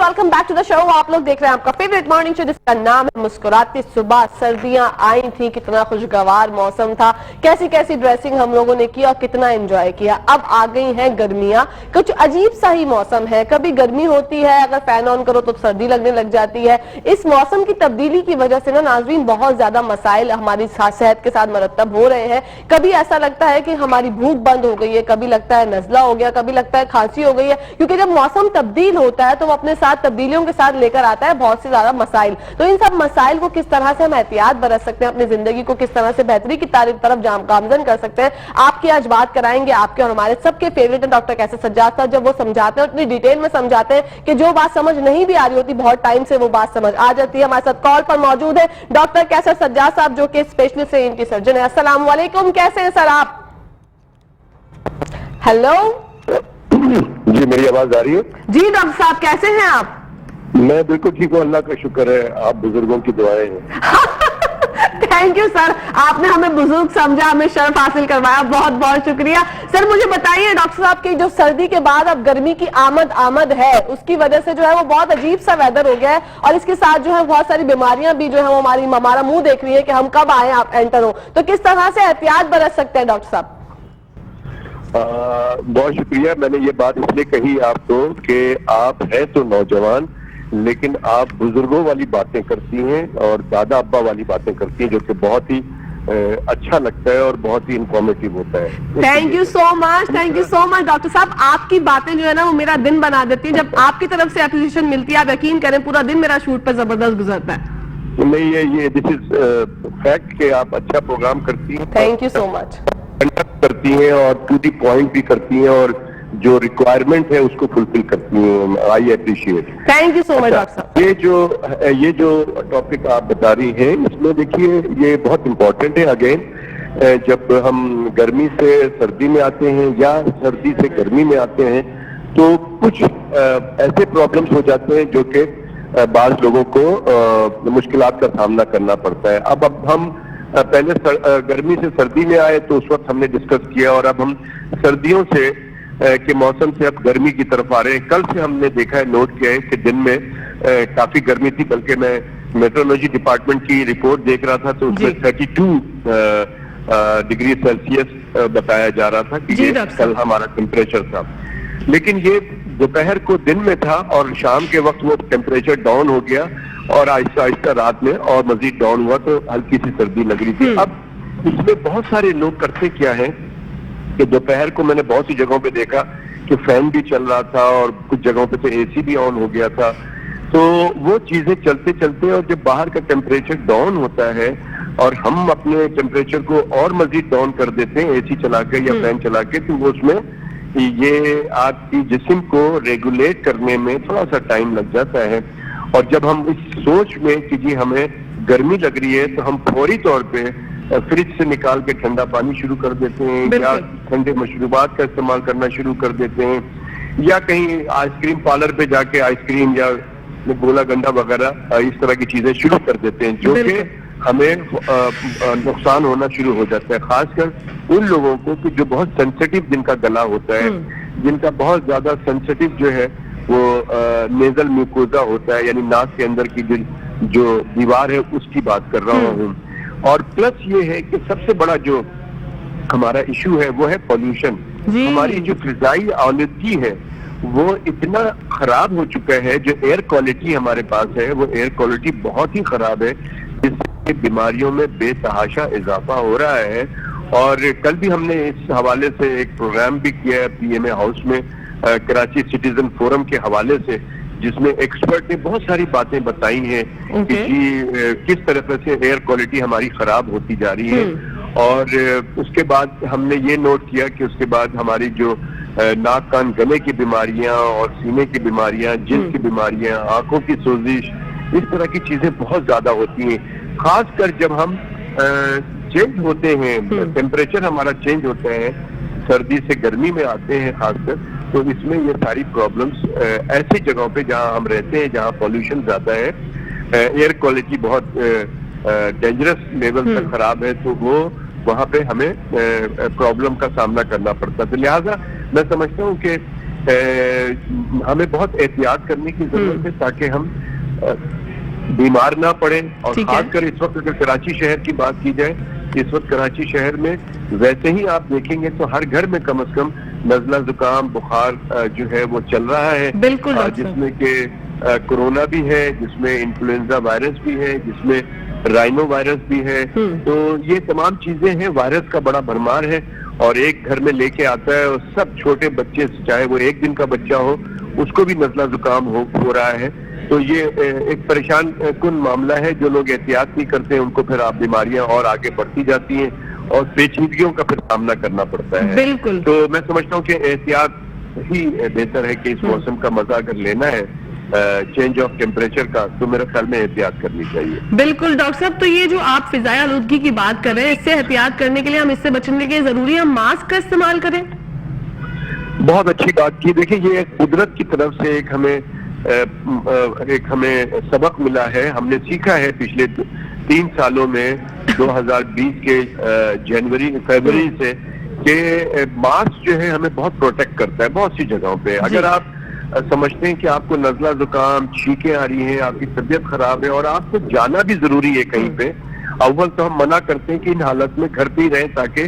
Welcome back to the show. आप लोग देख रहे हैं आपका फेवरेट मॉर्निंग शो जिसका नाम है मुस्कुराती सुबह। सर्दियां आई थी, कितना खुशगवार मौसम था, कैसी कैसी ड्रेसिंग हम लोगों ने की और कितना एंजॉय किया। अब आ गई हैं गर्मियां, कुछ अजीब सा ही मौसम है। कभी गर्मी होती है, अगर फैन ऑन करो तो सर्दी लगने लग जाती है। इस मौसम की तब्दीली की वजह से ना नाज़रीन बहुत ज्यादा मसाइल हमारी सेहत के साथ मरतब हो रहे हैं। कभी ऐसा लगता है कि हमारी भूख बंद हो गई है, कभी लगता है नजला हो गया, कभी लगता है खांसी हो गई है, क्योंकि जब मौसम तब्दील होता है तो वो अपने साथ तब्दीलियों के साथ लेकर आता है बहुत से ज्यादा मसाइल। तो इन सब मसाइल को किस तरह से हम एहतियात बरत सकते हैं, अपनी जिंदगी को किस तरह से बेहतरी की तरफ गामजन कर सकते हैं, आपकी आज बात कराएंगे। आपके और हमारे सबके फेवरेट डॉक्टर कैसर सज्जाद साहब। जब वो समझाते हैं उतनी डिटेल में समझाते हैं कि जो बात समझ नहीं भी आ रही होती, बहुत टाइम से वो बात समझ आ जाती है। हमारे साथ कॉल पर मौजूद है डॉक्टर कैसर सज्जाद साहब, जो कि स्पेशलिस्ट ENT सर्जन है। अस्सलाम वालेकुम, कैसे हैं सर आप? हेलो जी, मेरी आवाज आ रही है? जी डॉक्टर साहब, कैसे हैं आप? मैं बिल्कुल ठीक हूँ, अल्लाह का शुक्र है, आप बुजुर्गों की दुआएं हैं। थैंक यू सर, आपने हमें बुजुर्ग समझा, हमें शर्फ हासिल करवाया, बहुत बहुत शुक्रिया। सर मुझे बताइए डॉक्टर साहब की जो सर्दी के बाद अब गर्मी की आमद है, उसकी वजह से जो है वो बहुत अजीब सा वेदर हो गया है और इसके साथ जो है बहुत सारी बीमारियां भी जो है हमारा मुंह देख रही है कि हम कब आए आप एंटर हो। तो किस तरह से एहतियात बरत सकते हैं डॉक्टर साहब? बहुत शुक्रिया। मैंने ये बात इसलिए कही आपको कि आप हैं तो नौजवान, लेकिन आप बुजुर्गों वाली बातें करती हैं और दादा अब्बा वाली बातें करती हैं, जो कि बहुत ही अच्छा लगता है और बहुत ही इंफॉर्मेटिव होता है। Thank you so much doctor साहब। आपकी बातें जो है ना वो मेरा दिन बना देती है। जब आपकी तरफ से एप्रिसिएशन मिलती है, आप यकीन करें पूरा दिन मेरा शूट पे जबरदस्त गुजरता है। नहीं, ये दिस इज फैक्ट कि आप अच्छा प्रोग्राम करती हैं। Thank you so much. Conduct करती हैं और टू दी पॉइंट भी करती हैं और जो रिक्वायरमेंट है उसको फुलफिल करती हैं। I appreciate. Thank you so much doctor साहब। ये जो टॉपिक आप बता रही हैं, इसमें देखिए ये बहुत इम्पोर्टेंट है। अगेन, जब हम गर्मी से सर्दी में आते हैं या सर्दी से गर्मी में आते हैं तो कुछ ऐसे प्रॉब्लम्स हो जाते हैं जो कि बाज़ लोगों को मुश्किलात का सामना करना पड़ता है। अब हम पहले गर्मी से सर्दी में आए तो उस वक्त हमने डिस्कस किया, और अब हम सर्दियों से के मौसम से अब गर्मी की तरफ आ रहे हैं। कल से हमने देखा है, नोट किया है कि दिन में काफी गर्मी थी, बल्कि मैं मेट्रोलॉजी डिपार्टमेंट की रिपोर्ट देख रहा था तो उसमें 32 डिग्री सेल्सियस बताया जा रहा था कि ये कल हमारा टेम्परेचर था। लेकिन ये दोपहर को दिन में था और शाम के वक्त वो टेम्परेचर डाउन हो गया और आहिस्ता आहिस्ता रात में और मजीद डाउन हुआ, तो हल्की सी सर्दी लग रही थी। अब इसमें बहुत सारे लोग करते क्या है कि दोपहर को मैंने बहुत सी जगहों पे देखा कि फैन भी चल रहा था और कुछ जगहों पे तो AC भी ऑन हो गया था। तो वो चीजें चलते चलते, और जब बाहर का टेम्परेचर डाउन होता है और हम अपने टेम्परेचर को और मजीद डाउन कर देते हैं AC चला के या फैन चला के, तो वो उसमें ये आपकी जिस्म को रेगुलेट करने में थोड़ा सा टाइम लग जाता है। और जब हम इस सोच में कि जी हमें गर्मी लग रही है तो हम फौरी तौर पे फ्रिज से निकाल के ठंडा पानी शुरू कर देते हैं या ठंडे मशरूबात का इस्तेमाल करना शुरू कर देते हैं, या कहीं आइसक्रीम पार्लर पे जाके आइसक्रीम या गोला गंडा वगैरह इस तरह की चीजें शुरू कर देते हैं, जो कि हमें नुकसान होना शुरू हो जाता है। खासकर उन लोगों को कि जो बहुत सेंसिटिव जिनका गला होता है, जिनका बहुत ज्यादा सेंसिटिव जो है वो नेजल म्यूकोजा होता है, यानी नाक के अंदर की जो दीवार है उसकी बात कर रहा हूँ। और प्लस ये है कि सबसे बड़ा जो हमारा इशू है वो है पॉल्यूशन। हमारी जो फिजाई आलूदगी है वो इतना खराब हो चुका है, जो एयर क्वालिटी हमारे पास है वो एयर क्वालिटी बहुत ही खराब है, जिससे बीमारियों में बेतहाशा इजाफा हो रहा है। और कल भी हमने इस हवाले से एक प्रोग्राम भी किया है PMA हाउस में, कराची सिटीजन फोरम के हवाले से, जिसमें एक्सपर्ट ने बहुत सारी बातें बताई हैं कि किस तरह से एयर क्वालिटी हमारी खराब होती जा रही है। और उसके बाद हमने ये नोट किया कि उसके बाद हमारी जो नाक कान गले की बीमारियां और सीने की बीमारियां, जिल्द की बीमारियां, आंखों की सोजिश, इस तरह की चीजें बहुत ज्यादा होती हैं। खासकर जब हम चेंज होते हैं, टेम्परेचर हमारा चेंज होता है, सर्दी से गर्मी में आते हैं खासकर, तो इसमें ये सारी प्रॉब्लम्स ऐसी जगहों पे जहां हम रहते हैं, जहां पॉल्यूशन ज्यादा है, एयर क्वालिटी बहुत डेंजरस लेवल तक खराब है, तो वो वहां पे हमें प्रॉब्लम का सामना करना पड़ता है। तो लिहाजा मैं समझता हूँ कि ہمیں بہت احتیاط کرنے کی ضرورت ہے تاکہ ہم بیمار نہ پڑیں. اور خاص کر اس وقت اگر کراچی شہر کی بات کی جائے، اس وقت کراچی شہر میں ویسے ہی آپ دیکھیں گے تو ہر گھر میں کم از کم نزلہ زکام بخار جو ہے وہ چل رہا ہے. بالکل جس میں کہ کورونا بھی ہے، جس میں انفلوئنزا وائرس بھی ہے، جس میں رائنو وائرس بھی ہے. تو یہ تمام چیزیں ہیں، وائرس کا بڑا بھرمار ہے اور ایک گھر میں لے کے آتا ہے اور سب چھوٹے بچے چاہے وہ 1 دن کا بچہ ہو اس کو بھی نزلہ زکام ہو رہا ہے. تو یہ ایک پریشان کن معاملہ ہے. جو لوگ احتیاط نہیں کرتے ان کو پھر آپ بیماریاں اور آگے بڑھتی جاتی ہیں اور پیچیدگیوں کا پھر سامنا کرنا پڑتا ہے. بالکل. تو میں سمجھتا ہوں کہ احتیاط ہی بہتر ہے کہ اس موسم کا مزہ اگر لینا ہے چینج آف ٹیمپریچر کا تو میرے خیال میں احتیاط کرنی چاہیے. بالکل ڈاکٹر صاحب، تو یہ جو آپ فضائی آلودگی کی بات کر رہے ہیں، اس سے احتیاط کرنے کے لیے، ہم اس سے بچنے کے لیے ضروری ہم ماسک کا استعمال کریں؟ بہت اچھی بات کی. دیکھیں یہ قدرت کی طرف سے ایک ہمیں سبق ملا ہے. ہم نے سیکھا ہے پچھلے 3 سالوں میں 2020 کے فروری سے کہ ماسک جو ہے ہمیں بہت پروٹیکٹ کرتا ہے بہت سی جگہوں پہ. اگر آپ سمجھتے ہیں کہ آپ کو نزلہ زکام، چھینکیں آ رہی ہیں، آپ کی طبیعت خراب ہے اور آپ کو جانا بھی ضروری ہے کہیں پہ، اول تو ہم منع کرتے ہیں کہ ان حالت میں گھر پہ ہی رہیں تاکہ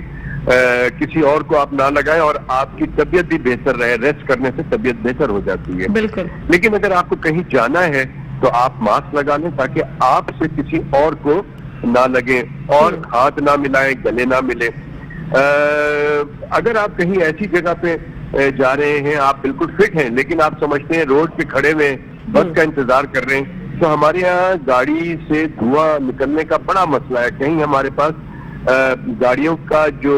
کسی اور کو آپ نہ لگائیں اور آپ کی طبیعت بھی بہتر رہے. ریسٹ کرنے سے طبیعت بہتر ہو جاتی ہے. بالکل. لیکن اگر آپ کو کہیں جانا ہے تو آپ ماسک لگا لیں تاکہ آپ سے کسی اور کو نہ لگے اور ہاتھ نہ ملائیں، گلے نہ ملے. اگر آپ کہیں ایسی جگہ پہ جا رہے ہیں، آپ بالکل فٹ ہیں لیکن آپ سمجھتے ہیں روڈ پہ کھڑے ہوئے بس کا انتظار کر رہے ہیں، تو ہمارے یہاں گاڑی سے دھواں نکلنے کا بڑا مسئلہ ہے. کہیں ہمارے پاس گاڑیوں کا جو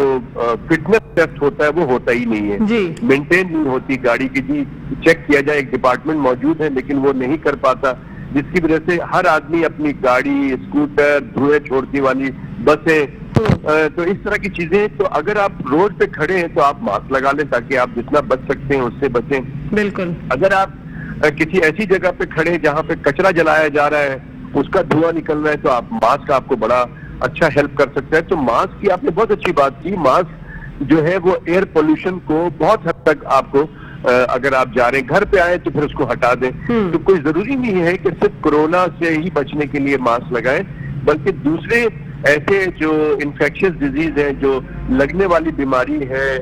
فٹنس ٹیسٹ ہوتا ہے وہ ہوتا ہی نہیں ہے، مینٹین نہیں ہوتی گاڑی کی. جی چیک کیا جائے، ایک ڈپارٹمنٹ موجود ہے لیکن وہ نہیں کر پاتا، جس کی وجہ سے ہر آدمی اپنی گاڑی، اسکوٹر، دھوئیں چھوڑتی والی بسیں، تو اس طرح کی چیزیں. تو اگر آپ روڈ پہ کھڑے ہیں تو آپ ماسک لگا لیں تاکہ آپ جتنا بچ سکتے ہیں اس سے بچیں. بالکل. اگر آپ کسی ایسی جگہ پہ کھڑے ہیں جہاں پہ کچرا جلایا جا رہا ہے، اس کا دھواں نکل رہا ہے، تو آپ ماسک آپ کو بڑا اچھا ہیلپ کر سکتا ہے. تو ماسک کی آپ نے بہت اچھی بات کی. ماسک جو ہے وہ ایئر پولوشن کو بہت حد تک آپ کو، اگر آپ جا رہے ہیں گھر پہ آئے تو پھر اس کو ہٹا دیں. تو کوئی ضروری نہیں ہے کہ صرف کورونا سے ہی بچنے کے لیے ماسک لگائیں، بلکہ دوسرے ایسے جو انفیکشس ڈیزیز ہیں، جو لگنے والی بیماری ہے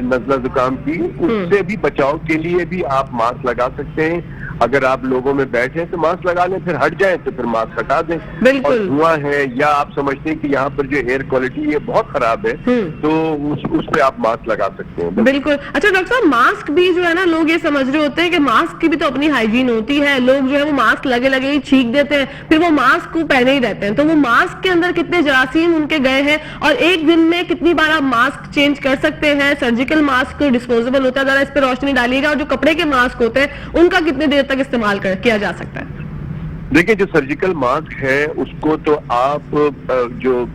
نزلہ زکام کی، اس سے بھی بچاؤ کے لیے بھی آپ ماسک لگا سکتے ہیں. اگر آپ لوگوں میں بیٹھے تو ماسک لگا لیں، پھر ہٹ جائیں تو پھر ماسک ہٹا دیں. اور دھواں ہے یا آپ سمجھتے ہیں کہ یہاں پر جو ایئر کوالٹی یہ بہت خراب ہے تو اس پہ آپ ماسک لگا سکتے ہیں. بالکل. اچھا ڈاکٹر صاحب، ماسک بھی جو ہے نا، لوگ یہ سمجھ رہے ہوتے ہیں کہ ماسک کی بھی تو اپنی ہائیجین ہوتی ہے. لوگ جو ہے وہ ماسک لگے ہی چھینک دیتے ہیں، پھر وہ ماسک کو پہنے ہی رہتے ہیں. تو وہ ماسک کے اندر کتنے جراثیم ان کے گئے ہیں اور ایک دن میں کتنی بار آپ ماسک چینج کر سکتے ہیں؟ سرجیکل ماسک ڈسپوزیبل ہوتا ہے، ذرا اس پہ روشنی ڈالیے گا. اور جو کپڑے کے ماسک ہوتے ہیں ان کا کتنے دیر تک استعمال کیا جا سکتا ہے؟ دیکھیں جو سرجیکل ماسک ہے اس کو تو آپ جو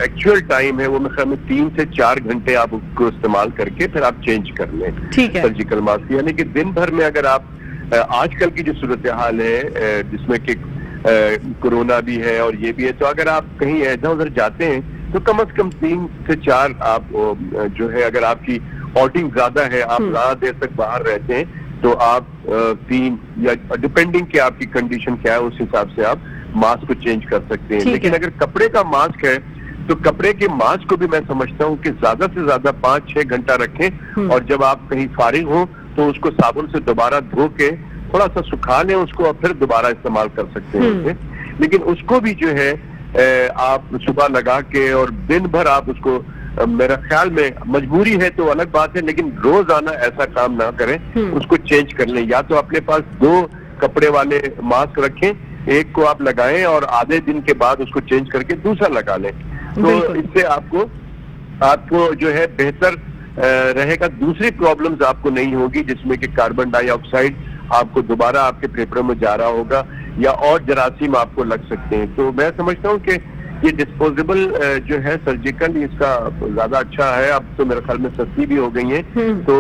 ایکچوئل ٹائم ہے وہ میں خیال میں 3 سے 4 گھنٹے آپ اس کو استعمال کر کے پھر آپ چینج کر لیں. ٹھیک ہے. سرجیکل ماسک یعنی کہ دن بھر میں اگر آپ آج کل کی جو صورتحال ہے جس میں کہ کورونا بھی ہے اور یہ بھی ہے، تو اگر آپ کہیں ادھر ادھر جاتے ہیں تو کم از کم 3 سے 4 آپ جو ہے، اگر آپ کی آؤٹنگ زیادہ ہے، آپ زیادہ دیر تک باہر رہتے ہیں تو آپ 3 یا ڈپینڈنگ کہ آپ کی کنڈیشن کیا ہے اس حساب سے آپ ماسک کو چینج کر سکتے ہیں. لیکن اگر کپڑے کا ماسک ہے تو کپڑے کے ماسک کو بھی میں سمجھتا ہوں کہ زیادہ سے زیادہ 5-6 گھنٹہ رکھیں اور جب آپ کہیں فارغ ہوں تو اس کو صابن سے دوبارہ دھو کے تھوڑا سا سکھا لیں اس کو اور پھر دوبارہ استعمال کر سکتے ہیں. لیکن اس کو بھی جو ہے آپ صبح لگا کے اور دن بھر آپ اس کو، میرا خیال میں مجبوری ہے تو الگ بات ہے لیکن روزانہ ایسا کام نہ کریں، اس کو چینج کر لیں. یا تو اپنے پاس 2 کپڑے والے ماسک رکھیں، ایک کو آپ لگائیں اور آدھے دن کے بعد اس کو چینج کر کے دوسرا لگا لیں. تو اس سے آپ کو جو ہے بہتر رہے گا. دوسری پرابلمز آپ کو نہیں ہوگی جس میں کہ کاربن ڈائی آکسائڈ آپ کو دوبارہ آپ کے پھیپھڑوں میں جا رہا ہوگا یا اور جراثیم آپ کو لگ سکتے ہیں. تو میں سمجھتا ہوں کہ یہ ڈسپوزیبل جو ہے سرجیکل، اس کا زیادہ اچھا ہے. اب تو میرے خیال میں سستی بھی ہو گئی ہیں تو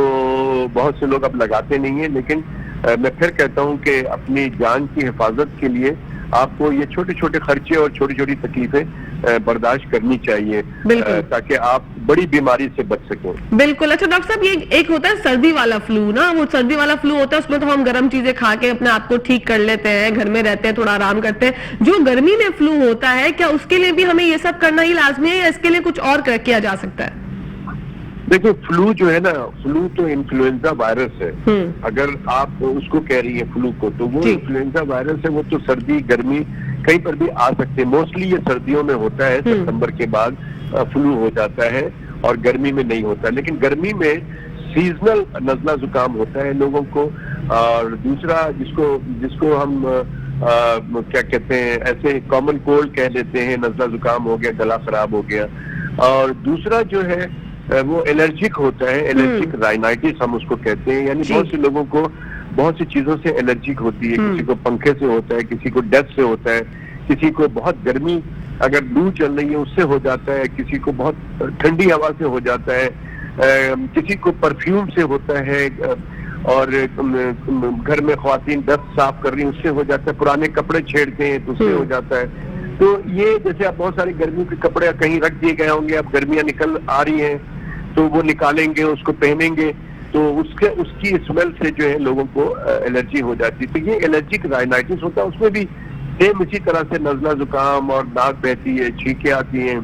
بہت سے لوگ اب لگاتے نہیں ہیں. لیکن میں پھر کہتا ہوں کہ اپنی جان کی حفاظت کے لیے آپ کو یہ چھوٹے چھوٹے خرچے اور چھوٹی چھوٹی تکلیفیں बर्दाश्त करनी चाहिए ताकि आप बड़ी बीमारी से बच सकें। बिल्कुल। अच्छा डॉक्टर साहब, ये एक होता है सर्दी वाला फ्लू ना, वो सर्दी वाला फ्लू होता है उसमें तो हम गर्म चीजें खा के अपने आप को ठीक कर लेते हैं, घर में रहते हैं, थोड़ा आराम करते हैं। जो गर्मी में फ्लू होता है, क्या उसके लिए भी हमें ये सब करना ही लाजमी है या इसके लिए कुछ और किया जा सकता है? देखिए, फ्लू जो है ना, फ्लू तो इन्फ्लुएंजा वायरस है। अगर आप उसको कह रही है फ्लू को, तो वो इन्फ्लुएंजा वायरस है। वो तो सर्दी गर्मी कहीं पर भी आ सकते हैं। मोस्टली ये सर्दियों में होता है, सितंबर के बाद फ्लू हो जाता है और गर्मी में नहीं होता। लेकिन गर्मी में सीजनल नजला जुकाम होता है लोगों को। और दूसरा जिसको हम क्या कहते हैं, ऐसे कॉमन कोल्ड कह लेते हैं, नजला जुकाम हो गया, गला खराब हो गया। और दूसरा जो है वो एलर्जिक होता है, एलर्जिक राइनाइटिस हम उसको कहते हैं। यानी बहुत से लोगों को बहुत सी चीजों से एलर्जिक होती है। किसी को पंखे से होता है, किसी को डस्ट से होता है, किसी को बहुत गर्मी अगर लू चल रही है उससे हो जाता है, किसी को बहुत ठंडी हवा से हो जाता है, किसी को परफ्यूम से होता है, और घर में ख्वातीन डस्ट साफ कर रही है उससे हो जाता है, पुराने कपड़े छेड़ते हैं तो उससे हो जाता है। तो ये जैसे आप बहुत सारे गर्मियों के कपड़े कहीं रख दिए गए होंगे, अब गर्मियां निकल आ रही हैं तो वो निकालेंगे, उसको पहनेंगे, तो उसकी स्मेल से जो है लोगों को एलर्जी हो जाती है। तो ये एलर्जिक राइनाइटिस होता है। उसमें भी सेम इसी तरह से नजला जुकाम और नाक बहती है, छींकें आती हैं,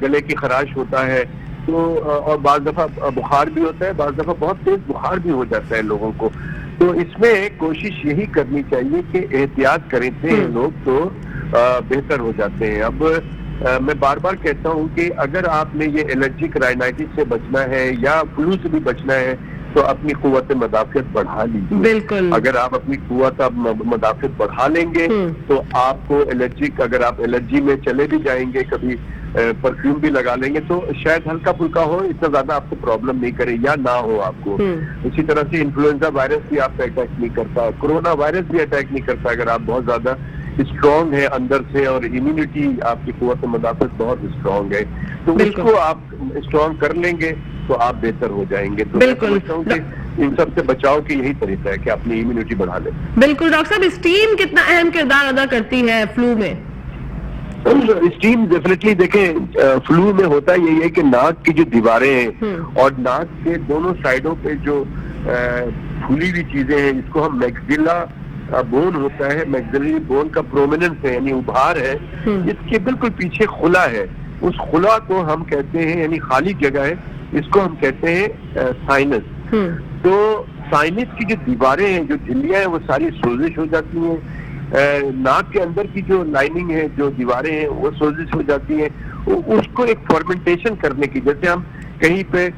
गले की खराश होता है, तो और बाज़ दफा बुखार भी होता है, बाज़ दफा बहुत तेज बुखार भी हो जाता है लोगों को। तो इसमें कोशिश यही करनी चाहिए कि एहतियात करते हैं लोग तो बेहतर हो जाते हैं। अब मैं बार बार कहता हूं कि अगर आपने ये एलर्जिक राइनाइटिस से बचना है या फ्लू से भी बचना है तो अपनी कुव्वत मदाफियत बढ़ा लीजिए। बिल्कुल। अगर आप अपनी कुव्वत मदाफियत बढ़ा लेंगे तो आपको एलर्जिक, अगर आप एलर्जी में चले भी जाएंगे, कभी परफ्यूम भी लगा लेंगे तो शायद हल्का फुल्का हो, इतना ज्यादा आपको प्रॉब्लम नहीं करे या ना हो आपको। इसी तरह से इन्फ्लुएंजा वायरस भी आपका अटैक नहीं करता, कोरोना वायरस भी अटैक नहीं करता अगर आप बहुत ज्यादा स्ट्रॉन्ग है अंदर से और इम्यूनिटी आपकी कुव्वत मदाफियत बहुत स्ट्रॉन्ग है। तो उसको आप स्ट्रॉन्ग कर लेंगे तो आप बेहतर हो जाएंगे। तो मैं समझता हूँ कि इन सब से बचाव की यही तरीका है कि अपनी इम्यूनिटी बढ़ा लें। बिल्कुल। डॉक्टर साहब, स्टीम कितना अहम किरदार अदा करती है फ्लू में? स्टीम डेफिनेटली देखें, फ्लू में होता यही है कि नाक की जो दीवारें हैं और नाक के दोनों साइडों पे जो फूली हुई चीजें हैं, इसको हम मैक्सिला बोन होता है, मैक्सिलरी बोन का प्रोमिनेंस है यानी उभार है, इसके बिल्कुल पीछे खुला है। उस खुला को हम कहते हैं, यानी खाली जगह है, इसको हम कहते हैं साइनस। तो साइनस की जो दीवारें हैं, जो झिल्लियां हैं, वो सारी सोजिश हो जाती हैं। नाक के अंदर की जो लाइनिंग है, जो दीवारें हैं, वो सोजिश हो जाती हैं। उसको एक फॉर्मेंटेशन करने की, जैसे हम कहीं पे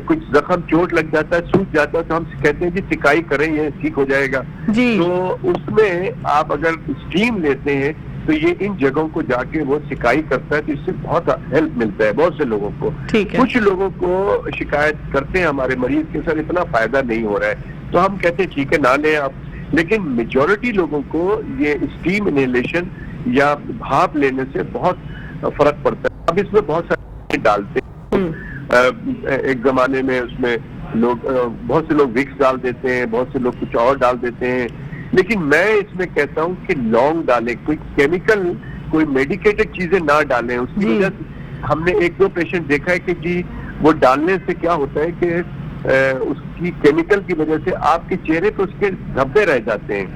कुछ जख्म चोट लग जाता है, सूज जाता है, तो हम कहते हैं जी सिकाई करें, ये ठीक हो जाएगा। तो उसमें आप अगर स्टीम लेते हैं तो ये इन जगहों को जाके वो सिकाई करता है, तो इससे बहुत हेल्प मिलता है बहुत से लोगों को। कुछ लोगों को शिकायत करते हैं हमारे मरीज के सर इतना फायदा नहीं हो रहा है, तो हम कहते हैं ठीक है ना लें आप। लेकिन मेजॉरिटी लोगों को ये स्टीम इनहेलेशन या भाप लेने से बहुत फर्क पड़ता है। अब इसमें बहुत सारे डालते हैं, एक जमाने में उसमें लोग, बहुत से लोग विक्स डाल देते हैं, बहुत से लोग कुछ और डाल देते हैं, लेकिन मैं इसमें कहता हूं कि लौंग डालें, कोई केमिकल, कोई मेडिकेटेड चीजें ना डालें। उसकी वजह से हमने एक दो पेशेंट देखा है कि जी वो डालने से क्या होता है कि उसकी केमिकल की वजह से आपके चेहरे पे उसके धब्बे रह जाते हैं।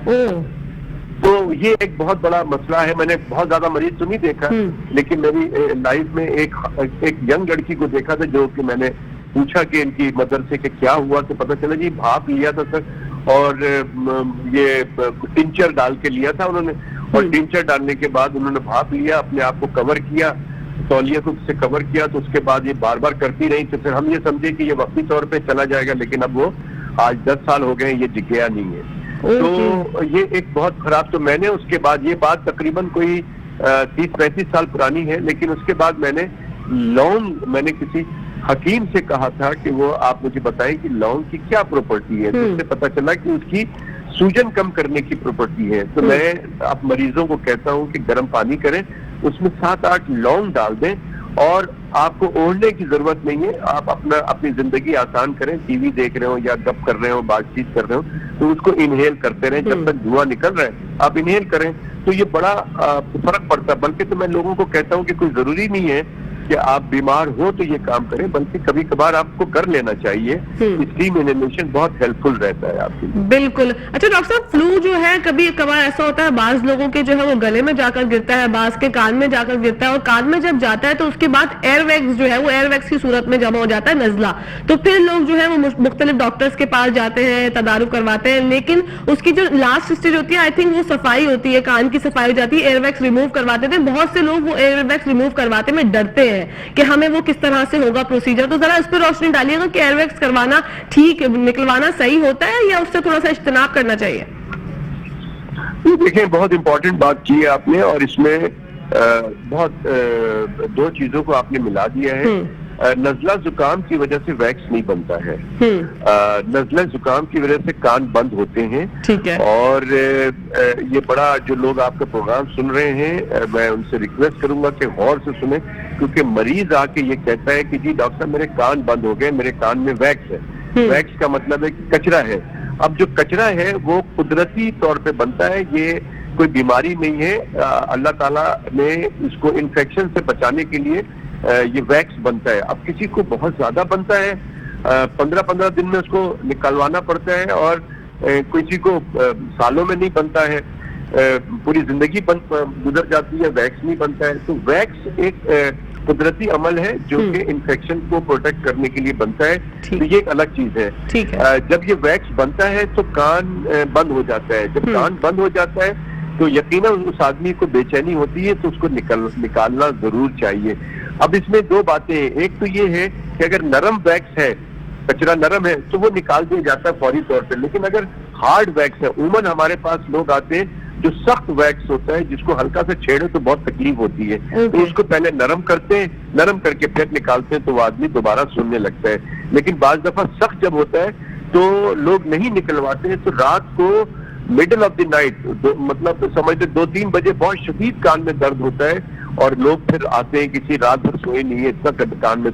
तो ये एक बहुत बड़ा मसला है। मैंने बहुत ज्यादा मरीज तो नहीं देखा, लेकिन मेरी लाइफ में एक यंग लड़की को देखा था, जो कि मैंने पूछा कि इनकी मदर से कि क्या हुआ, तो पता चला जी भाप लिया था सर, और ये टिंचर डाल के लिया था उन्होंने, और टिंचर डालने के बाद उन्होंने भाप लिया, अपने आप को कवर किया, तौलिया को से कवर किया, तो उसके बाद ये बार बार करती रही। तो फिर हम ये समझे कि ये वक्ती तौर पे चला जाएगा, लेकिन अब वो आज 10 साल हो गए, ये दिख गया नहीं है। तो ये एक बहुत खराब, तो मैंने उसके बाद, ये बात तकरीबन कोई 30-35 साल पुरानी है, लेकिन उसके बाद मैंने किसी हकीम से कहा था कि वो आप मुझे बताएं कि लौंग की क्या प्रॉपर्टी है। तो उससे पता चला कि उसकी सूजन कम करने की प्रॉपर्टी है। तो मैं आप मरीजों को कहता हूं कि गर्म पानी करें, उसमें 7-8 लौंग डाल दें, और आपको ओढ़ने की जरूरत नहीं है। आप अपनी जिंदगी आसान करें, टीवी देख रहे हो या गप कर रहे हो, बातचीत कर रहे हो, तो उसको इनहेल करते रहें जब तक धुआं निकल रहा है, आप इनहेल करें। تو یہ بڑا فرق پڑتا ہے. بلکہ تو میں لوگوں کو کہتا ہوں کہ کوئی ضروری نہیں ہے کہ آپ بیمار ہو تو یہ کام کریں, بلکہ کبھی کبھار آپ کو کر لینا چاہیے. اسٹیم انہیلیشن بہت ہیلپ فل رہتا ہے آپ کے لیے. بالکل. اچھا ڈاکٹر صاحب, فلو جو ہے کبھی کبھار ایسا ہوتا ہے, بعض لوگوں کے جو ہے وہ گلے میں جا کر گرتا ہے, بعض کے کان میں جا کر گرتا ہے, اور کان میں جب جاتا ہے تو اس کے بعد ایئر ویکس جو ہے وہ ایئر ویکس کی صورت میں جمع ہو جاتا ہے نزلہ. تو پھر لوگ جو ہے وہ مختلف ڈاکٹرز کے پاس جاتے ہیں, تدارک کرواتے ہیں, لیکن اس کی جو لاسٹ اسٹیج ہوتی ہے آئی تھنک وہ صفائی ہوتی ہے, کان کی صفائی ہو جاتی ہے, ایئر ویکس ریموو کرواتے تھے. بہت سے لوگ وہ ایئر ویکس ریموو کرواتے میں ڈرتے ہیں کہ ہمیں وہ کس طرح سے ہوگا پروسیجر. تو ذرا اس پہ روشنی ڈالیے گا کہ ایئر ویکس کروانا ٹھیک, نکلوانا صحیح ہوتا ہے یا اس سے تھوڑا سا اجتناب کرنا چاہیے؟ دیکھیں, بہت امپورٹنٹ بات کی ہے آپ نے, اور اس میں بہت دو چیزوں کو آپ نے ملا دیا ہے. نزلہ زکام کی وجہ سے ویکس نہیں بنتا ہے. نزلہ زکام کی وجہ سے کان بند ہوتے ہیں. اور یہ بڑا, جو لوگ آپ کا پروگرام سن رہے ہیں, میں ان سے ریکویسٹ کروں گا کہ غور سے سنیں, کیونکہ مریض آ کے یہ کہتا ہے کہ جی ڈاکٹر صاحب میرے کان بند ہو گئے, میرے کان میں ویکس ہے. ویکس کا مطلب ہے کہ کچرا ہے. اب جو کچرا ہے وہ قدرتی طور پہ بنتا ہے, یہ کوئی بیماری نہیں ہے. اللہ تعالیٰ نے اس کو انفیکشن سے بچانے کے لیے یہ ویکس بنتا ہے. اب کسی کو بہت زیادہ بنتا ہے, 15 دن میں اس کو نکلوانا پڑتا ہے, اور کسی کو سالوں میں نہیں بنتا ہے, پوری زندگی گزر جاتی ہے, ویکس نہیں بنتا ہے. تو ویکس ایک قدرتی عمل ہے جو کہ انفیکشن کو پروٹیکٹ کرنے کے لیے بنتا ہے. تو یہ ایک الگ چیز ہے. جب یہ ویکس بنتا ہے تو کان بند ہو جاتا ہے. جب کان بند ہو جاتا ہے تو یقیناً اس آدمی کو بے چینی ہوتی ہے, تو اس کو نکالنا ضرور چاہیے. اب اس میں دو باتیں ہیں. ایک تو یہ ہے کہ اگر نرم ویکس ہے, کچرا نرم ہے, تو وہ نکال دیا جاتا ہے فوری طور پہ. لیکن اگر ہارڈ ویکس ہے, عموماً ہمارے پاس لوگ آتے ہیں جو سخت ویکس ہوتا ہے, جس کو ہلکا سے چھیڑے تو بہت تکلیف ہوتی ہے, تو اس کو پہلے نرم کرتے ہیں, نرم کر کے پھر نکالتے ہیں, تو وہ آدمی دوبارہ سننے لگتا ہے. لیکن بعض دفعہ سخت جب ہوتا ہے تو لوگ نہیں نکلواتے ہیں. تو رات کو مڈل آف دی نائٹ, مطلب سمجھتے 2-3 بجے بہت شدید کان میں درد ہوتا ہے, اور لوگ پھر آتے ہیں کسی رات بھر سوئے نہیں ہے, اتنا کان میں.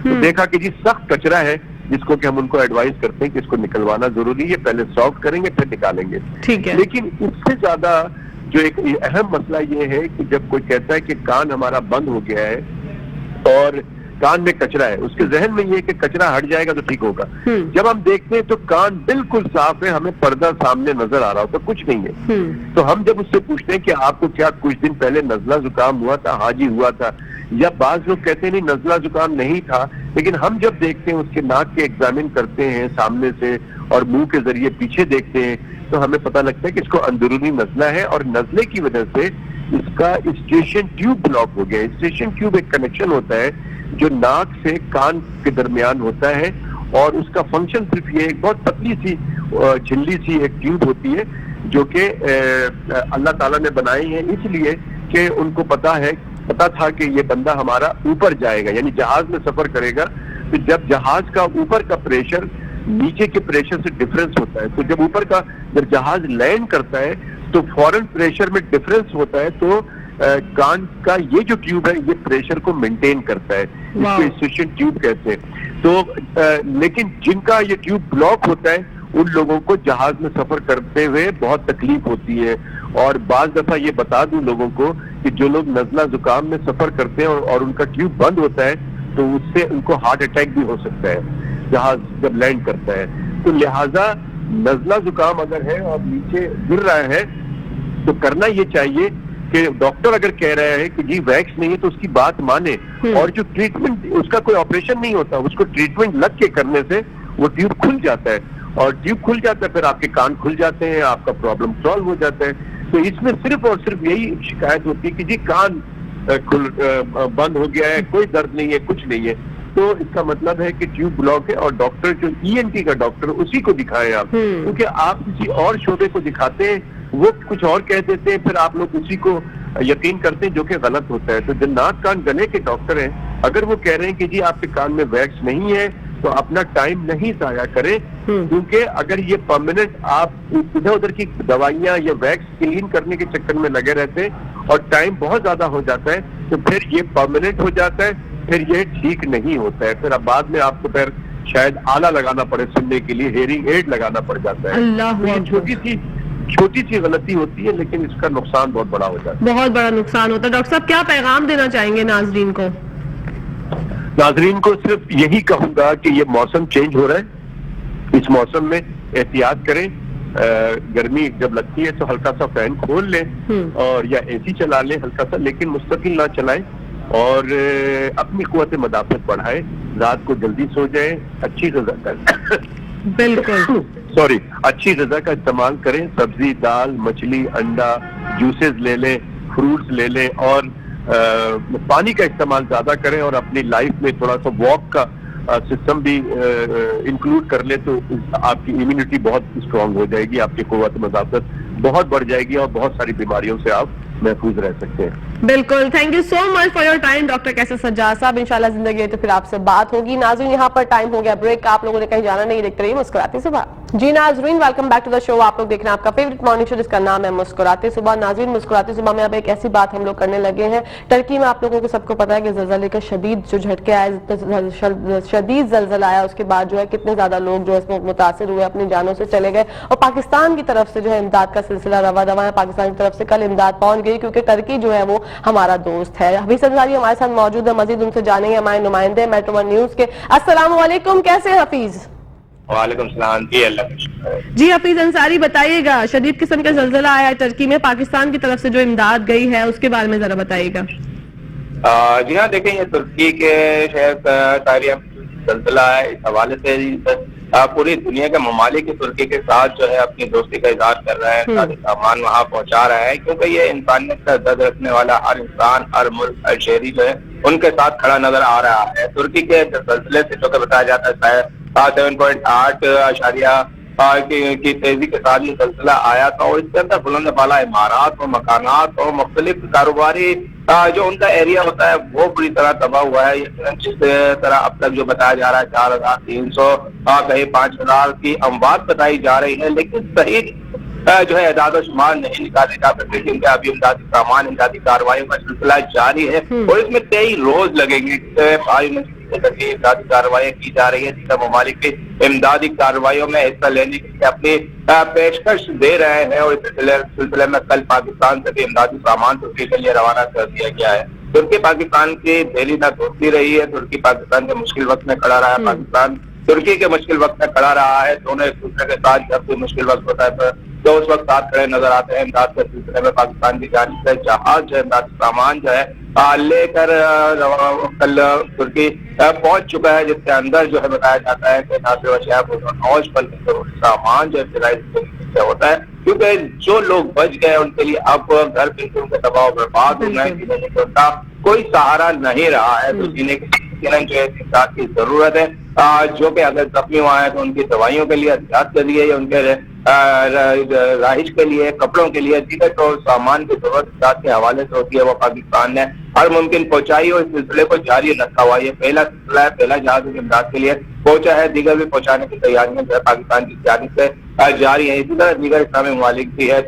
تو دیکھا کہ جی سخت کچرا ہے, جس کو کہ ہم ان کو ایڈوائز کرتے ہیں کہ اس کو نکلوانا ضروری ہے, پہلے سافٹ کریں گے پھر نکالیں گے. لیکن اس سے زیادہ جو ایک اہم مسئلہ یہ ہے کہ جب کوئی کہتا ہے کہ کان ہمارا بند ہو گیا ہے اور کان میں کچرا ہے, اس کے ذہن میں یہ ہے کہ کچرا ہٹ جائے گا تو ٹھیک ہوگا. جب ہم دیکھتے ہیں تو کان بالکل صاف ہے, ہمیں پردہ سامنے نظر آ رہا ہوتا, کچھ نہیں ہے. تو ہم جب اس سے پوچھتے ہیں کہ آپ کو کیا کچھ دن پہلے نزلہ زکام ہوا تھا؟ ہاں جی ہوا تھا. یا بعض لوگ کہتے ہیں نہیں نزلہ زکام نہیں تھا, لیکن ہم جب دیکھتے ہیں اس کے ناک کے ایگزامن کرتے ہیں سامنے سے اور منہ کے ذریعے پیچھے دیکھتے ہیں, تو ہمیں پتہ لگتا ہے کہ اس کو اندرونی نزلہ ہے, اور نزلے کی وجہ سے اس کا اسٹیشن ٹیوب بلاک ہو گیا. اسٹیشن ٹیوب ایک کنیکشن ہوتا ہے جو ناک سے کان کے درمیان ہوتا ہے, اور اس کا فنکشن صرف یہ ایک بہت پتلی سی جھلی سی ایک ٹیوب ہوتی ہے جو کہ اللہ تعالیٰ نے بنائی ہے اس لیے کہ ان کو پتا تھا کہ یہ بندہ ہمارا اوپر جائے گا, یعنی جہاز میں سفر کرے گا. تو جب جہاز کا اوپر کا پریشر نیچے کے پریشر سے ڈفرینس ہوتا ہے, تو جب جہاز لینڈ کرتا ہے تو فوراً پریشر میں ڈفرینس ہوتا ہے, تو کان کا یہ جو ٹیوب ہے یہ پریشر کو مینٹین کرتا ہے, اس کو اسٹیشن ٹیوب کہتے ہیں. تو لیکن جن کا یہ ٹیوب بلاک ہوتا ہے ان لوگوں کو جہاز میں سفر کرتے ہوئے بہت تکلیف ہوتی ہے. اور بعض دفعہ یہ بتا دوں لوگوں کو کہ جو لوگ نزلہ زکام میں سفر کرتے ہیں اور ان کا ٹیوب بند ہوتا ہے, تو اس سے ان کو ہارٹ اٹیک بھی ہو سکتا ہے جہاز جب لینڈ کرتا ہے. تو لہٰذا نزلہ زکام اگر ہے اور نیچے گر رہا ہے تو کرنا یہ چاہیے کہ ڈاکٹر اگر کہہ رہا ہے کہ جی ویکس نہیں ہے تو اس کی بات مانے, اور جو ٹریٹمنٹ, اس کا کوئی آپریشن نہیں ہوتا, اس کو ٹریٹمنٹ لگ کے کرنے سے وہ ٹیوب کھل جاتا ہے, اور ٹیوب کھل جاتا ہے پھر آپ کے کان کھل جاتے ہیں, آپ کا پرابلم سالو ہو جاتا ہے. تو اس میں صرف اور صرف یہی شکایت ہوتی ہے کہ جی کان بند ہو گیا ہے, کوئی درد نہیں ہے, کچھ نہیں ہے. تو اس کا مطلب ہے کہ ٹیوب بلاک ہے, اور ڈاکٹر جو ENT کا ڈاکٹر اسی کو دکھائیں آپ, کیونکہ آپ کسی اور شعبے کو دکھاتے ہیں وہ کچھ اور کہہ دیتے ہیں, پھر آپ لوگ اسی کو یقین کرتے ہیں جو کہ غلط ہوتا ہے. تو جو ناک کان گلے کے ڈاکٹر ہیں اگر وہ کہہ رہے ہیں کہ جی آپ کے کان میں ویکس نہیں ہے تو اپنا ٹائم نہیں ضائع کریں, کیونکہ اگر یہ پرماننٹ آپ ادھر ادھر کی دوائیاں یا ویکس کلین کرنے کے چکر میں لگے رہتے ہیں اور ٹائم بہت زیادہ ہو جاتا ہے, تو پھر یہ پرماننٹ ہو جاتا ہے, پھر یہ ٹھیک نہیں ہوتا ہے. پھر اب بعد میں آپ کو پھر شاید آلہ لگانا پڑے سننے کے لیے, ہیئرنگ ایڈ لگانا پڑ جاتا ہے. छोटी सी गलती होती है लेकिन इसका नुकसान बहुत बड़ा हो जाता है। बहुत बड़ा नुकसान होता है। डॉक्टर साहब क्या पैगाम देना चाहेंगे नाजरीन को? नाजरीन को सिर्फ यही कहूंगा कि ये मौसम चेंज हो रहा है, इस मौसम में एहतियात करें। गर्मी जब लगती है तो हल्का सा फैन खोल लें और या एसी चला लें हल्का सा, लेकिन मुस्तकिल ना चलाएं और अपनी कुव्वत मदाफत बढ़ाएं। रात को जल्दी सो जाएं, अच्छी ग़िज़ा का बिल्कुल अच्छी ग़िज़ा का इस्तेमाल करें। सब्जी, दाल, मछली, अंडा, जूसेस ले लें, फ्रूट्स ले लें और पानी का इस्तेमाल ज्यादा करें और अपनी लाइफ में थोड़ा सा वॉक का सिस्टम भी इंक्लूड कर ले तो आपकी इम्यूनिटी बहुत स्ट्रांग हो जाएगी, आपकी कुव्वत मदाफत बहुत बढ़ जाएगी और बहुत सारी बीमारियों से आप महफूज रह सकते हैं। बिल्कुल, thank you so much for your time doctor Qaiser Sajjad साहब। इंशाल्लाह जिंदगी है तो फिर आपसे बात होगी। नाज़रीन यहाँ पर टाइम हो गया ब्रेक का, आप लोगों ने कहीं जाना नहीं, देखते रहिए मुस्कुराते सुबह। जी नाज़रीन, welcome back to the show. आप लोग देख रहे हैं आपका फेवरेट मॉर्निंग शो जिसका नाम है मुस्कुराते सुबह। नाज़रीन मुस्कुराते सुबह में अब एक ऐसी बात हम लोग करने लगे हैं। टर्की में आप लोगों को सबको पता है कि ज़लज़ले का शदीद जो झटके आए, शदीद ज़लज़ला आया, उसके बाद जो है कितने ज्यादा लोग जो है इसमें मुतासिर हुए, अपनी जानों से चले गए और पाकिस्तान की तरफ से जो है इमदाद का सिलसिला रवा दवा है। पाकिस्तान की तरफ से कल इमदाद पहुंच गई क्योंकि टर्की जो है वो हमारा दोस्त है। हफीज अंसारी हमारे साथ मौजूद है, मजीद उनसे जानेंगे हमारे नुमाइंदे मेट्रो वन न्यूज के। अस्सलाम वालेकुम, कैसे हैं हफीज? वालेकुम सलाम जी, अल्लाह का शुक्र है। जी हफीज अंसारी बताइएगा, शदीद किस्म का ज़लज़ला आया है टर्की में, पाकिस्तान की तरफ से जो इमदाद गई है उसके बारे में जरा बताइएगा। जी हाँ, देखें ये तुर्की के शहर सारिया ज़लज़ला है, इस हवाले से पूरी दुनिया के ममालिक तुर्की के साथ जो है अपनी दोस्ती का इजहार कर रहे हैं, सामान वहाँ पहुँचा रहा है, क्योंकि ये इंसानियत का दर्द रखने वाला हर इंसान, हर मुल्क, हर शहरी जो है उनके साथ खड़ा नजर आ रहा है। तुर्की के ज़लज़ले से जो कि बताया जाता है 7.8 आशारिया की तेजी के साथ ये सिलसिला आया था और इसके अंदर बुलंद बाला इमारात और मकानात और मुख्तलिफ कारोबारी जो उनका एरिया होता है वो पूरी तरह तबाह हुआ है। जिस तरह अब तक जो बताया जा रहा है 4,300 कहीं 5,000 की अमवात बताई जा रही है, लेकिन सही जो है एदाद शुमार नहीं निकाले जा सकते क्योंकि अभी इमदादी सामान, इमदादी कार्रवाई का सिलसिला जारी है और इसमें 23 रोज लगेंगे। इमदादी कार्रवाई की जा रही है, जिसका ममालिक की इमदादी कार्रवाइयों में हिस्सा लेने के लिए अपनी पेशकश दे रहे हैं और इस सिलसिले में कल पाकिस्तान से भी इमदादी सामान तुर्की के लिए रवाना कर दिया गया है। तुर्की पाकिस्तान की पहली ना दोस्ती रही है, तुर्की पाकिस्तान के मुश्किल वक्त में खड़ा रहा है, पाकिस्तान तुर्की के मुश्किल वक्त में खड़ा रहा है। दोनों एक दूसरे के साथ जब कोई मुश्किल वक्त होता है तो उस वक्त साथ खड़े नजर आते हैं। इमदाद के सिलसिले में पाकिस्तान की जानिब से जहाज जो है इमदादी सामान जो है लेकर कल तुर्की पहुंच चुका है, जिसके अंदर जो है बताया जाता है कि नौज पर सामान जो है होता है, क्योंकि जो लोग बच गए उनके लिए अब घर बिल्कुल उनके तबाह बर्बाद हो गए, जीने के उनका कोई सहारा नहीं रहा है। तो जीने के जो है इमदाद की जरूरत है, जो कि अगर जख्मी हुआ है तो उनकी दवाइयों के लिए, एहतियात के लिए, उनके राइश के लिए, कपड़ों के लिए, दीगर तो सामान की जरूरत इमदाद के हवाले से होती है वो पाकिस्तान ने हर मुमकिन पहुंचाई और इस सिलसिले को जारी रखा हुआ। ये पहला सिलसिला है, पहला जहाज इमदाद के लिए पहुंचा है, दीगर भी पहुंचाने की तैयारियां जो है पाकिस्तान की जानिब से जारी है। इसी तरह दीगर इस्लामी ममालिक भी है,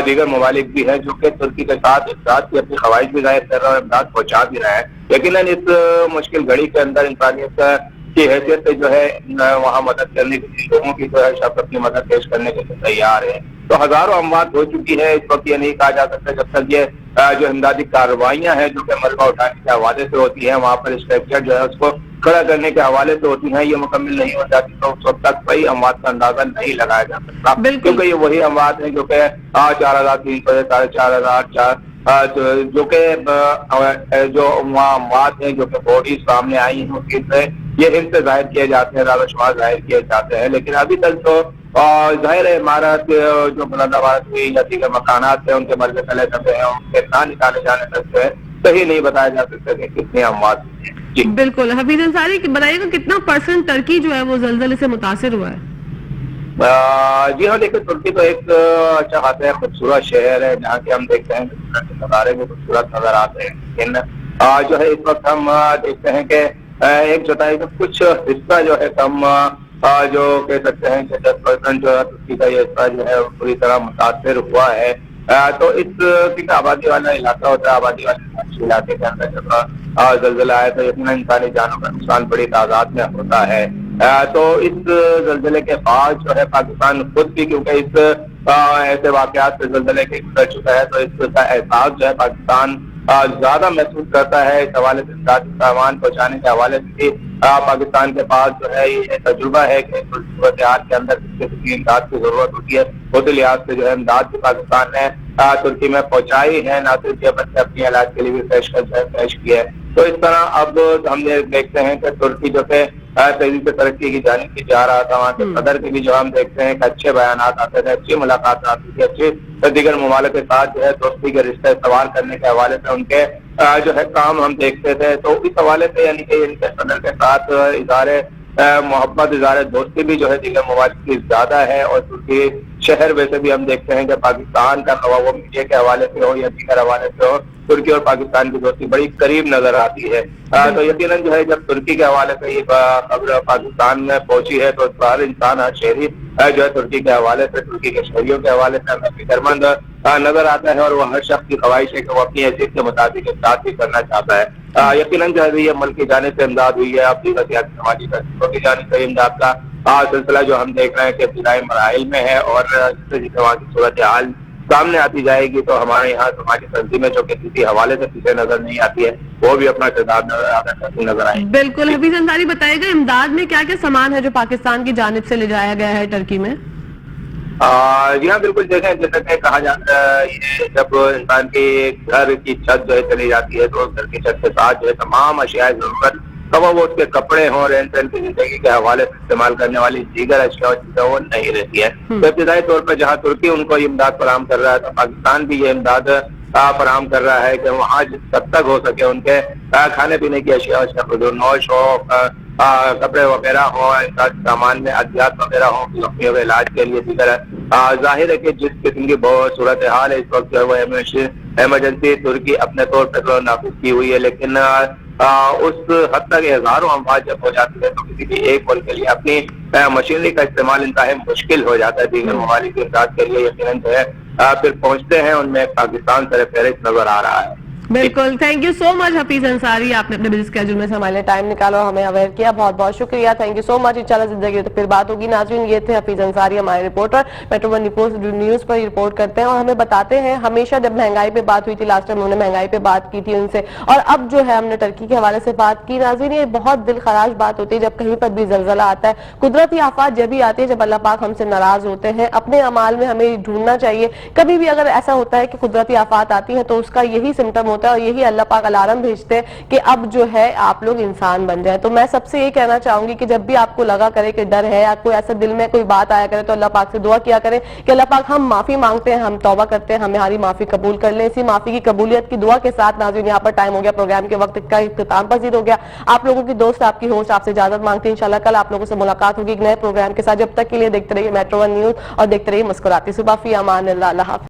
दीगर ममालिक भी है जो कि तुर्की के साथ इमदाद की अपनी ख्वाहिश भी जाहिर कर रहा है, इमदाद पहुंचा भी रहा है। यकीनन इस मुश्किल घड़ी के अंदर इंसानियत की हैसियत से जो है वहाँ मदद करने के लिए लोगों की जो है शख्स अपनी मदद पेश करने के लिए तैयार है। तो हजारों अमवात हो चुकी है, इस वक्त ये नहीं कहा जा सकता जब तक ये जो इमदादी कार्रवाइयां हैं जो कि मलबा उठाने के हवाले से होती है, वहाँ पर स्ट्रक्चर जो है उसको खड़ा करने के हवाले से होती है, ये मुकम्मल नहीं हो जाती तो उस वक्त तक सही अमवात का अंदाजा नहीं लगाया जा सकता, क्योंकि ये वही अमवात है जो कि 4,300 4,400 जो कि जो अमवात है जो कि बॉडी सामने आई है उसके ये हिंद से जाहिर किए जाते हैं, दारुशुमार जाहिर किए जाते हैं, लेकिन अभी तक तो जाहिर इमारत जो बुलंदाबाद हुई या दीगर मकानात है उनके मलबे तले दबे हैं, उनके ना निकाले जाने तक जो है सही नहीं बताया जा सकता कि कितनी अमवात जी। बिल्कुल, हफीज अंसारी बताइएगा कितना % टर्की जो है वो ज़लज़ले से मुतासिर हुआ है? जी हाँ, देखिए तुर्की तो एक अच्छा खासा खूबसूरत शहर है जहाँ के हम देखते हैं नज़ारे भी खूबसूरत नजर आते हैं, लेकिन जो है इस वक्त हम देखते हैं कि एक चौथाई का कुछ हिस्सा जो है कम जो कह सकते हैं कि 10% जो है तुर्की का ये हिस्सा जो है पूरी तरह मुतासिर हुआ है। तो इस आबादी वाला इलाका होता है, आबादी वाले इलाके के अंदर जब ज़लज़ला आया तो यकीनन इंसानी जानों का नुकसान बड़ी तादाद में होता है। तो इस ज़लज़ले के बाद जो है पाकिस्तान खुद भी, क्योंकि इस ایسے واقعات سے زلزلے کے گزر چکا ہے، تو اس کا احساس جو ہے پاکستان زیادہ محسوس کرتا ہے۔ اس حوالے سے امدادی سامان پہنچانے کے حوالے سے بھی پاکستان کے پاس جو ہے یہ تجربہ ہے کہ صورتحال کے اندر کس قسم کی امداد کی ضرورت ہوتی ہے، اس لحاظ سے جو ہے امداد بھی پاکستان نے ترکی میں پہنچائی ہے، نہ صرف یہ بلکہ اپنے علاج کے لیے بھی پیش کیا ہے۔ تو اس طرح اب ہم یہ دیکھتے ہیں کہ ترکی جو کہ تیزی سے ترقی کی جانب جا رہا تھا، وہاں کے صدر کے بھی جو ہم دیکھتے ہیں کہ اچھے بیانات آتے تھے، اچھی ملاقات آتی تھی، اچھی دیگر ممالک کے ساتھ جو ہے دوستی کے رشتے استوار کرنے کے حوالے سے ان کے جو ہے کام ہم دیکھتے تھے۔ تو اس حوالے سے یعنی کہ ان کے صدر کے ساتھ اظہار محبت، اظہار دوستی بھی جو ہے دیگر ممالک کی زیادہ ہے، اور ترکی شہر ویسے بھی ہم دیکھتے ہیں کہ پاکستان کا خواہ وہ میڈیا کے حوالے سے ہو یا دیگر حوالے سے ہو، ترکی اور پاکستان کی دوستی بڑی قریب نظر آتی ہے۔ تو یقیناً جو ہے جب ترکی کے حوالے سے یہ خبر پاکستان میں پہنچی ہے، تو ہر انسان، ہر شہری جو ہے ترکی کے حوالے سے، ترکی کے شہریوں کے حوالے سے ہمیں فکرمند نظر آتا ہے، اور وہ ہر شخص کی خواہش ہے کہ وہ اپنی حیثیت کے مطابق امداد بھی کرنا چاہتا ہے۔ یقیناً جو ہے یہ ملک کی جانب سے امداد ہوئی ہے، اب دیگر سیاسی سماجی تنظیموں کی جانب سے امداد کا سلسلہ جو ہم دیکھ رہے ہیں کہ ابتدائی مراحل میں ہے، اور جس وہاں کی صورتحال سامنے آتی جائے گی تو ہمارے یہاں سماجی تنظیمیں جو کہ کسی حوالے سے پیچھے نظر نہیں آتی ہے، وہ بھی اپنا کردار نظر آئے۔ بالکل حفیظ انصاری، بتائے گا امداد میں کیا کیا سامان ہے جو پاکستان کی جانب سے لے جایا گیا ہے ترکی میں؟ جی ہاں بالکل، دیکھیں جیسا کہ کہا جاتا ہے یہ جب انسان کے گھر کی چھت جو ہے چلی جاتی ہے، تو گھر کی چھت کے ساتھ جو ہے تمام اشیاء ضرورت، وہ اس کے کپڑے ہوں، رہن سہن کی زندگی کے حوالے سے استعمال کرنے والی دیگر اشیاء وہ نہیں رہتی ہے۔ تو ابتدائی طور پر جہاں ترکی ان کو یہ امداد فراہم کر رہا ہے، تو پاکستان بھی یہ امداد فراہم کر رہا ہے کہ وہاں جس حد تک ہو سکے ان کے کھانے پینے کی اشیاء، نوش ہو، کپڑے وغیرہ ہوں، سامان میں ادویات وغیرہ ہوں، زخمیوں کے علاج کے لیے دیگر ظاہر ہے کہ جس قسم کی بہت صورتحال ہے اس وقت جو ہے وہ ایمرجنسی ترکی اپنے طور پر نافذ کی ہوئی ہے، لیکن اس حد تک ہزاروں اموات جب ہو جاتی ہے تو کسی بھی ایک ملک کے لیے اپنی مشینری کا استعمال انتہائی مشکل ہو جاتا ہے۔ دیگر ممالک کی امداد کے لیے یقیناً جو ہے پھر پہنچتے ہیں، ان میں پاکستان سر فہرست نظر آ رہا ہے۔ بالکل، تھینک یو سو مچ حفیظ انصاری، آپ نے اپنے بزی اسکیڈول میں سے ہمارے لیے ٹائم نکالا اور ہمیں اویئر کیا، بہت بہت شکریہ، تھینک یو سو مچ۔ انشاءاللہ زندگی تو پھر بات ہوگی۔ ناظرین، یہ تھے حفیظ انصاری، ہمارے رپورٹر، میٹرو ون نیوز پر رپورٹ کرتے ہیں اور ہمیں بتاتے ہیں ہمیشہ جب مہنگائی پہ بات ہوئی تھی، لاسٹ ٹائم انہوں نے مہنگائی پہ بات کی تھی ان سے، اور اب جو ہے ہم نے ترکی کے حوالے سے بات کی۔ ناظرین، یہ بہت دل خراش بات ہوتی ہے جب کہیں پر بھی زلزلہ آتا ہے، قدرتی آفات جب بھی آتی ہے جب اللہ پاک ہم سے ناراض ہوتے ہیں۔ اپنے اعمال میں ہمیں ڈھونڈنا چاہیے، کبھی بھی اگر ایسا ہوتا ہے کہ قدرتی آفات آتی ہیں تو اس کا یہی سمٹم ہوتا ہے اور یہی اللہ پاک الارم بھیجتے ہیں کہ اب جو ہے آپ لوگ انسان بن جائیں۔ تو میں سب سے یہ کہنا چاہوں گی کہ جب بھی آپ کو لگا کرے کہ ڈر ہے یا کوئی ایسا دل میں کوئی بات آیا کرے تو اللہ پاک سے دعا کیا کریں کہ اللہ پاک ہم معافی مانگتے ہیں، ہم توبہ کرتے ہیں، ہماری معافی قبول کر لیں۔ اسی معافی کی قبولیت کی دعا کے ساتھ ناظرین یہاں پر ٹائم ہو گیا، پروگرام کے وقت کا اختتام پذیر ہو گیا۔ آپ لوگوں کی دوست، آپ کی ہوسٹ آپ سے اجازت مانگتے ہیں، انشاءاللہ کل آپ لوگوں سے ملاقات ہوگی ایک نئے پروگرام کے ساتھ۔ جب تک کے لیے دیکھتے رہیے میٹرو ون نیوز اور دیکھتے رہیے مسکراتی صبح۔ فی امان اللہ، اللہ حافظ۔